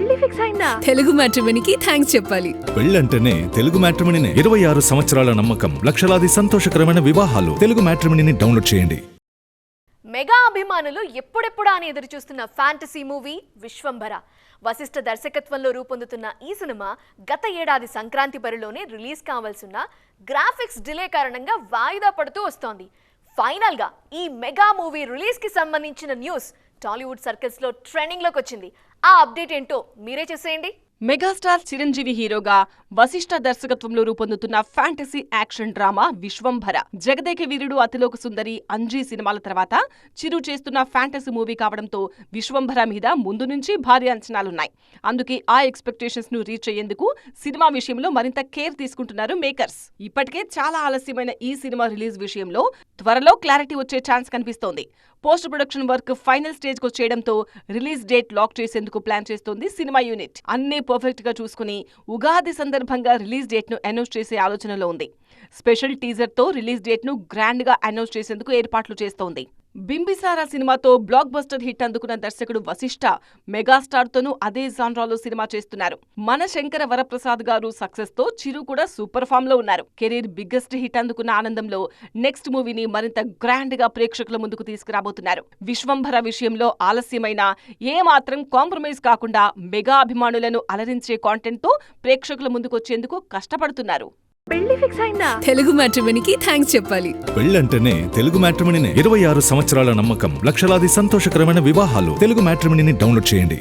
పెళ్లి ఫిక్స్ అయిందా? తెలుగు మ్యాట్రిమోనీకి థ్యాంక్స్ చెప్పాలి. పెళ్ళంటేనే తెలుగు మ్యాట్రిమోనీనే. 26 సంవత్సరాల నమ్మకం, లక్షలాది సంతోషకరమైన వివాహాలు. తెలుగు మ్యాట్రిమోనీని డౌన్లోడ్ చేయండి. మెగా అభిమానులు ఎప్పుడెప్పుడా అని ఎదురు చూస్తున్న ఫ్యాంటసీ మూవీ విశ్వంభర. వశిష్ఠ దర్శకత్వంలో రూపొందుతున్న ఈ సినిమా గత ఏడాది సంక్రాంతి బరిలోనే రిలీజ్ కావాల్సిన గ్రాఫిక్స్ డిలే కారణంగా వాయిదా పడుతూ వస్తోంది. ఫైనల్ గా ఈ మెగా మూవీ రిలీజ్ కి సంబంధించిన న్యూస్ టాలీవుడ్ సర్కిల్స్ లో ట్రెండింగ్ లోకి వచ్చింది. ఆ అప్డేట్ ఏంటో మీరే చూసేయండి. మెగాస్టార్ చిరంజీవి హీరోగా వశిష్ఠ దర్శకత్వంలో రూపొందుతున్న fantasy action drama Vishwambhara. Jagadeka Veerudu, Athiloka Sundari, Anji సినిమాల తర్వాత చిరు చేస్తున్న ఫ్యాంటసీ మూవీ కావడంతో విశ్వంభర మీద ముందు నుంచి భారీ అంచనాలున్నాయి. అందుకే ఆ ఎక్స్పెక్టేషన్స్ ను రీచ్ అయ్యేందుకు సినిమా విషయంలో మరింత కేర్ తీసుకుంటున్నారు మేకర్స్. ఇప్పటికే చాలా ఆలస్యమైన ఈ సినిమా రిలీజ్ విషయంలో త్వరలో క్లారిటీ వచ్చే ఛాన్స్ కనిపిస్తోంది. Post production work final stage కు చేయడంతో రిలీజ్ డేట్ లాక్ చేసేందుకు ప్లాన్ చేస్తోంది సినిమా యూనిట్. అన్నీ పర్ఫెక్ట్ గా చూసుకుని ఉగాది సందర్భంగా రిలీజ్ డేట్ ను అనౌన్స్ చేసే ఆలోచనలో ఉంది. స్పెషల్ టీజర్ తో రిలీజ్ డేట్ ను గ్రాండ్ గా అనౌన్స్ చేసేందుకు ఏర్పాట్లు చేస్తోంది. బింబిసారా సినిమాతో బ్లాక్ బస్టర్ హిట్ అందుకున్న దర్శకుడు వశిష్ఠ మెగాస్టార్ తోనూ అదే జాన్రాలో సినిమా చేస్తున్నారు. మన శంకర వరప్రసాద్ గారు సక్సెస్ తో చిరు కూడా సూపర్ ఫామ్ లో ఉన్నారు. కెరీర్ బిగ్గెస్ట్ హిట్ అందుకున్న ఆనందంలో నెక్స్ట్ మూవీని మరింత గ్రాండ్ గా ప్రేక్షకుల ముందుకు తీసుకురాబోతున్నారు. విశ్వంభర విషయంలో ఆలస్యమైన ఏమాత్రం కాంప్రమైజ్ కాకుండా మెగా అభిమానులను అలరించే కాంటెంట్ తో ప్రేక్షకుల ముందుకొచ్చేందుకు కష్టపడుతున్నారు. పెళ్లి ఫిక్స్ అయిందా? తెలుగు మ్యాట్రిమోనీకి థ్యాంక్స్ చెప్పాలి. పెళ్ళంటేనే తెలుగు మ్యాట్రిమోనీనే. 26 సంవత్సరాల నమ్మకం, లక్షలాది సంతోషకరమైన వివాహాలు. తెలుగు మ్యాట్రిమోనీని డౌన్లోడ్ చేయండి.